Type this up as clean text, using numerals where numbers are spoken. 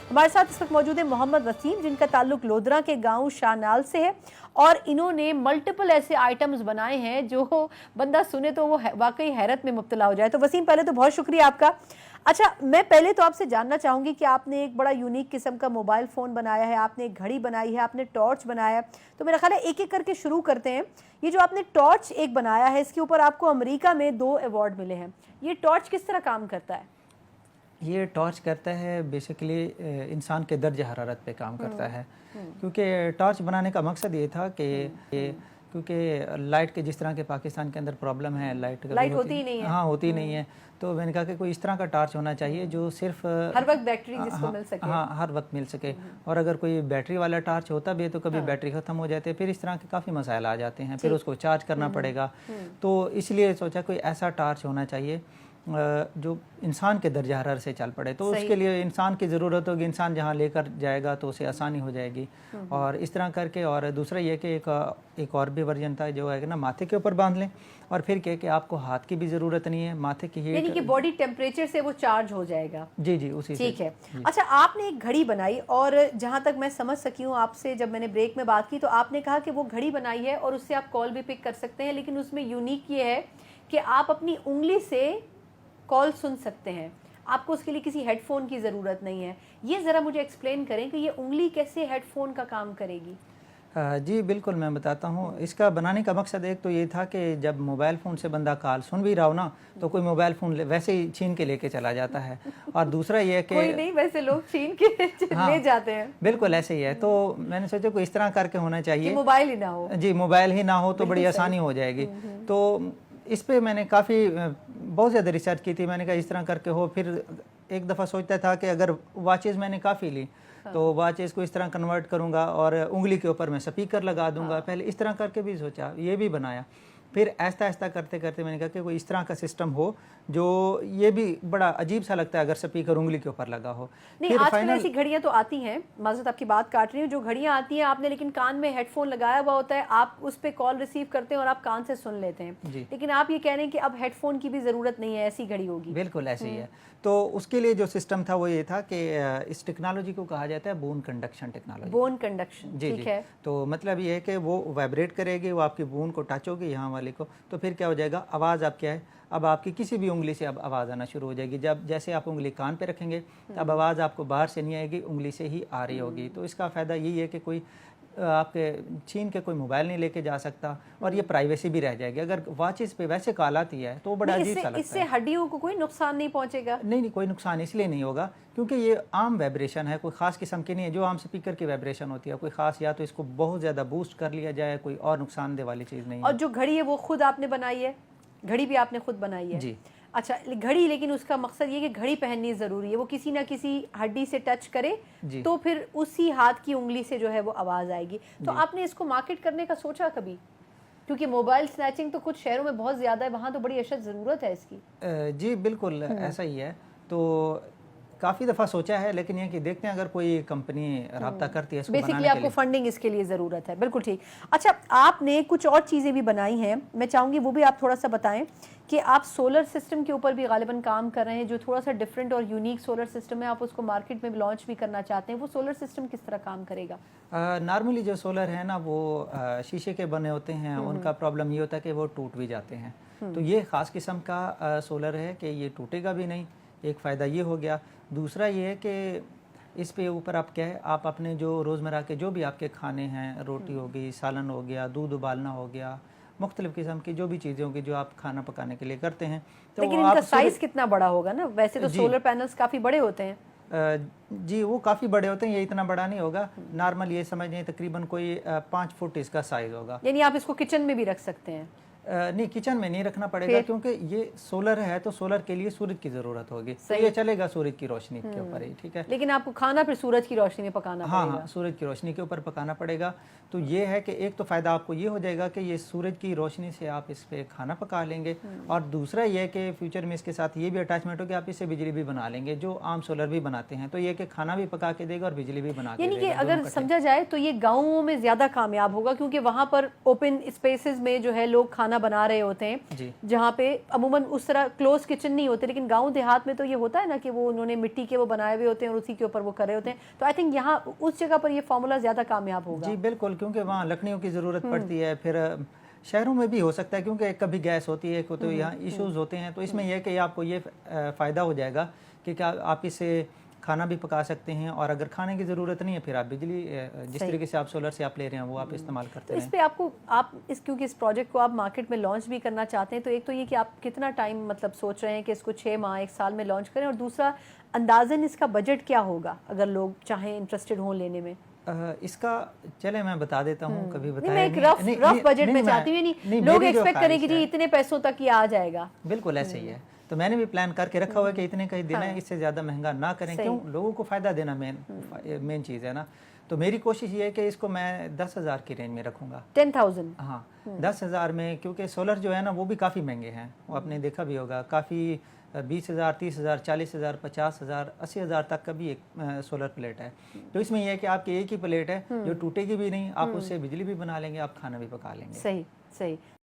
हमारे साथ इस वक्त मौजूद है मोहम्मद वसीम, जिनका ताल्लुक लोधरा के गांव शाहनाल से है और इन्होंने मल्टीपल ऐसे आइटम्स बनाए हैं जो बंदा सुने तो वो वाकई हैरत में मुब्तला हो जाए। तो वसीम, पहले तो बहुत शुक्रिया आपका। अच्छा, मैं पहले तो आपसे जानना चाहूँगी कि आपने एक बड़ा यूनिक किस्म का मोबाइल फ़ोन बनाया है, आपने एक घड़ी बनाई है, आपने टॉर्च बनाया है। तो मेरा ख्याल है एक एक करके शुरू करते हैं। ये जो आपने टॉर्च एक बनाया है, इसके ऊपर आपको अमेरिका में 2 अवार्ड मिले हैं। ये टॉर्च किस तरह काम करता है? ये टॉर्च करता है बेसिकली इंसान के दर्ज हरारत पे काम करता है, क्योंकि टॉर्च बनाने का मकसद ये था कि क्योंकि लाइट के जिस तरह के पाकिस्तान के अंदर प्रॉब्लम है, लाइट होती ही नहीं है। हाँ, होती नहीं है। तो मैंने कहा कि कोई इस तरह का टॉर्च होना चाहिए जो सिर्फ हर वक्त बैटरी जिसको मिल सके। हाँ, हर वक्त मिल सके। और अगर कोई बैटरी वाला टॉर्च होता भी है तो कभी बैटरी ख़त्म हो जाती है, फिर इस तरह के काफ़ी मसाइल आ जाते हैं, फिर उसको चार्ज करना पड़ेगा। तो इसलिए सोचा कोई ऐसा टॉर्च होना चाहिए जो इंसान के दर्जा हरारत से चल पड़े। तो उसके लिए इंसान की ज़रूरत होगी, इंसान जहाँ लेकर जाएगा तो उसे आसानी हो जाएगी। और इस तरह करके, और दूसरा ये कि एक और भी वर्जन था जो है कि ना माथे के ऊपर बांध लें, और फिर कह कि आपको हाथ की भी ज़रूरत नहीं है, माथे की हीट, यानी कि बॉडी टेम्परेचर से वो चार्ज हो जाएगा। जी जी, उसी ठीक है। अच्छा, आपने एक घड़ी बनाई और जहाँ तक मैं समझ सकी हूँ आपसे, जब मैंने ब्रेक में बात की तो आपने कहा कि वो घड़ी बनाई है और उससे आप कॉल भी पिक कर सकते हैं, लेकिन उसमें यूनिक ये है कि आप अपनी उंगली से कॉल सुन सकते हैं, आपको उसके लिए किसी हेडफोन की ज़रूरत नहीं है। ये ज़रा मुझे एक्सप्लेन करें कि ये उंगली कैसे हेडफोन का काम करेगी? जी बिल्कुल, मैं बताता हूँ। इसका बनाने का मकसद एक तो ये था कि जब मोबाइल फ़ोन से बंदा कॉल सुन भी रहा हो ना, तो कोई मोबाइल फ़ोन वैसे ही छीन के लेके चला जाता है। और दूसरा ये है कि कोई नहीं, वैसे लोग छीन के ले जाते हैं। बिल्कुल ऐसे ही है। तो मैंने सोचा कोई इस तरह करके होना चाहिए, मोबाइल ही ना हो। जी, मोबाइल ही ना हो तो बड़ी आसानी हो जाएगी। तो इस पे मैंने काफ़ी बहुत ज़्यादा रिसर्च की थी। मैंने कहा इस तरह करके हो। फिर एक दफ़ा सोचता था कि अगर वॉचेज़ मैंने काफ़ी ली तो वॉचेज़ को इस तरह कन्वर्ट करूँगा और उंगली के ऊपर मैं स्पीकर लगा दूँगा। पहले इस तरह करके भी सोचा, ये भी बनाया। फिर ऐसा ऐसा करते करते मैंने कहा कि कोई इस तरह का सिस्टम हो जो ये भी बड़ा अजीब सा लगता है अगर स्पीकर उंगली के ऊपर लगा हो। नहीं, आजकल ऐसी घड़ियाँ तो आती हैं, माज़रत आपकी बात काट रही हूँ, जो घड़ियाँ आती हैं आपने लेकिन कान में हेडफोन लगाया हुआ होता है, आप उस पर कॉल रिसीव करते हैं और आप कान से सुन लेते हैं। लेकिन आप ये कह रहे हैं कि अब हेडफोन की भी ज़रूरत नहीं है, ऐसी घड़ी होगी। बिल्कुल ऐसे ही है। तो उसके लिए जो सिस्टम था वो ये था कि इस टेक्नोलॉजी को कहा जाता है bone conduction technology. Bone conduction, जी जी। तो मतलब ये है कि वो वाइब्रेट करेगी, वो आपकी बोन को टच होगी यहाँ वाले को, तो फिर क्या हो जाएगा, आवाज़ आप क्या है, अब आपकी किसी भी उंगली से अब आवाज़ आना शुरू हो जाएगी। जब जैसे आप उंगली कान पे रखेंगे तब आवाज़ आपको बाहर से नहीं आएगी, उंगली से ही आ रही होगी। तो इसका फ़ायदा यही है कि कोई आपके छीन के कोई मोबाइल नहीं लेके जा सकता, और ये प्राइवेसी भी रह जाएगी। अगर वॉचेस पे वैसे कॉल आती है तो बड़ा अजीब सा लगता है। इससे हड्डियों को कोई नुकसान नहीं पहुंचेगा? नहीं, कोई नुकसान इसलिए नहीं होगा क्योंकि ये आम वाइब्रेशन है, कोई ख़ास किस्म की नहीं है जो आम स्पीकर की वाइब्रेशन होती है। कोई ख़ास, या तो इसको बहुत ज़्यादा बूस्ट कर लिया जाए, कोई और नुकसानदेह वाली चीज़ नहीं है। और जो घड़ी है वो खुद आपने बनाई है? घड़ी भी आपने खुद बनाई है? जी। अच्छा, घड़ी, लेकिन उसका मकसद ये कि घड़ी पहननी ज़रूरी है, वो किसी ना किसी हड्डी से टच करे तो फिर उसी हाथ की उंगली से जो है वो आवाज़ आएगी। तो आपने इसको मार्केट करने का सोचा कभी? क्योंकि मोबाइल स्नैचिंग तो कुछ शहरों में बहुत ज़्यादा है, वहाँ तो बड़ी अशद ज़रूरत है इसकी। जी बिल्कुल ऐसा ही है। तो काफ़ी दफ़ा सोचा है, लेकिन ये कि देखते हैं अगर कोई कंपनी राब्ता करती है इसको बनाने के लिए। बेसिकली आपको फंडिंग इसके लिए ज़रूरत है। बिल्कुल ठीक। अच्छा, आपने कुछ और चीज़ें भी बनाई हैं, मैं चाहूँगी वो भी आप थोड़ा सा बताएं कि आप सोलर सिस्टम के ऊपर भी गालिबन काम कर रहे हैं, जो थोड़ा सा डिफरेंट और यूनिक सोलर सिस्टम है, आप उसको मार्केट में लॉन्च भी करना चाहते हैं। वो सोलर सिस्टम किस तरह काम करेगा? नॉर्मली जो सोलर है ना वो शीशे के बने होते हैं, उनका प्रॉब्लम ये होता है कि वो टूट भी जाते हैं। तो ये ख़ास किस्म का सोलर है कि ये टूटेगा भी नहीं, एक फ़ायदा ये हो गया। दूसरा ये है कि इस पे ऊपर आप क्या है, आप अपने जो रोज़मर्रा के जो भी आपके खाने हैं, रोटी हो गई, सालन हो गया, दूध उबालना हो गया, मुख्तलिफ़ किस्म की जो भी चीज़ें होंगी जो आप खाना पकाने के लिए करते हैं। तो लेकिन इनका साइज़ कितना बड़ा होगा ना? वैसे तो सोलर पैनल्स काफ़ी बड़े होते हैं। जी, वो काफ़ी बड़े होते हैं, ये इतना बड़ा नहीं होगा। नॉर्मल ये समझ तकरीबन कोई 5 फुट इसका साइज़ होगा। यानी आप इसको किचन में भी रख सकते हैं? नहीं, किचन में नहीं रखना पड़ेगा क्योंकि ये सोलर है, तो सोलर के लिए सूरज की ज़रूरत होगी, तो ये चलेगा सूरज की रोशनी के ऊपर ही, ठीक है। लेकिन आपको खाना फिर सूरज की रोशनी में पकाना पड़ेगा। हाँ, सूरज की रोशनी के ऊपर पकाना पड़ेगा। तो ये है कि एक तो फ़ायदा आपको ये हो जाएगा कि ये सूरज की रोशनी से आप इस पर खाना पका लेंगे, और दूसरा ये है कि फ्यूचर में इसके साथ ये भी अटैचमेंट हो कि आप इससे बिजली भी बना लेंगे, जो आम सोलर भी बनाते हैं। तो ये कि खाना भी पका के देगा और बिजली भी बना के देगा। यानी कि अगर समझा जाए तो ये गाँवों में ज़्यादा कामयाब होगा, क्योंकि वहाँ पर ओपन स्पेसेस में जो है लोग खाना کھانا بنا رہے ہوتے ہیں جی جہاں پہ عموماً اس طرح کلوز کچن نہیں ہوتے، لیکن گاؤں دیہات میں تو یہ ہوتا ہے نا کہ وہ انہوں نے مٹی کے وہ بنائے ہوئے ہوتے ہیں اور اسی کے اوپر وہ کر رہے ہوتے ہیں، تو آئی تھنک یہاں اس جگہ پر یہ فارمولا زیادہ کامیاب ہوگا. جی بالکل، کیونکہ وہاں لکڑیوں کی ضرورت پڑتی ہے. پھر شہروں میں بھی ہو سکتا ہے کیونکہ کبھی گیس ہوتی ہے تو یہاں ایشوز ہوتے ہیں، تو اس میں یہ ہے کہ آپ کو یہ فائدہ ہو جائے گا کہ آپ اس سے کھانا بھی پکا سکتے ہیں، اور اگر کھانے کی ضرورت نہیں ہے پھر آپ بجلی جس طریقے سے آپ سولر سے آپ لے رہے ہیں وہ آپ استعمال کرتے ہیں. اس پہ آپ کیونکہ اس پروجیکٹ کو آپ مارکیٹ میں لانچ بھی کرنا چاہتے ہیں، تو ایک تو یہ کہ آپ کتنا ٹائم مطلب سوچ رہے ہیں کہ اس کو 6 ماہ 1 سال میں لانچ کریں، اور دوسرا اندازاً اس کا بجٹ کیا ہوگا اگر لوگ چاہیں انٹرسٹڈ ہوں لینے میں؟ اس کا چلے میں بتا دیتا ہوں، کبھی نہیں، بتایا میں ایک رف بجٹ میں چاہتی ہوں، نہیں لوگ ایکسپیکٹ کریں کہ جی اتنے پیسوں تک یہ آ جائے گا. بالکل ایسے ہی ہے، تو میں نے بھی پلان کر کے رکھا ہوا ہے کہ اتنے کا ہی دینا ہے، اس سے زیادہ مہنگا نہ کریں. کیوں؟ لوگوں کو فائدہ دینا مین چیز ہے نا. تو میری کوشش یہ ہے کہ اس کو میں 10,000 کی رینج میں رکھوں گا. 10,000 ہاں 10,000 میں، کیونکہ سولر جو ہے نا وہ بھی کافی مہنگے ہیں، وہ آپ نے دیکھا بھی ہوگا، کافی 20,000 30,000 40,000 50,000 80,000 تک کا بھی ایک سولر پلیٹ ہے. تو اس میں یہ ہے کہ آپ کی ایک ہی پلیٹ ہے جو ٹوٹے گی بھی نہیں، آپ اس سے بجلی بھی بنا لیں گے، آپ کھانا بھی پکا لیں گے. صحیح.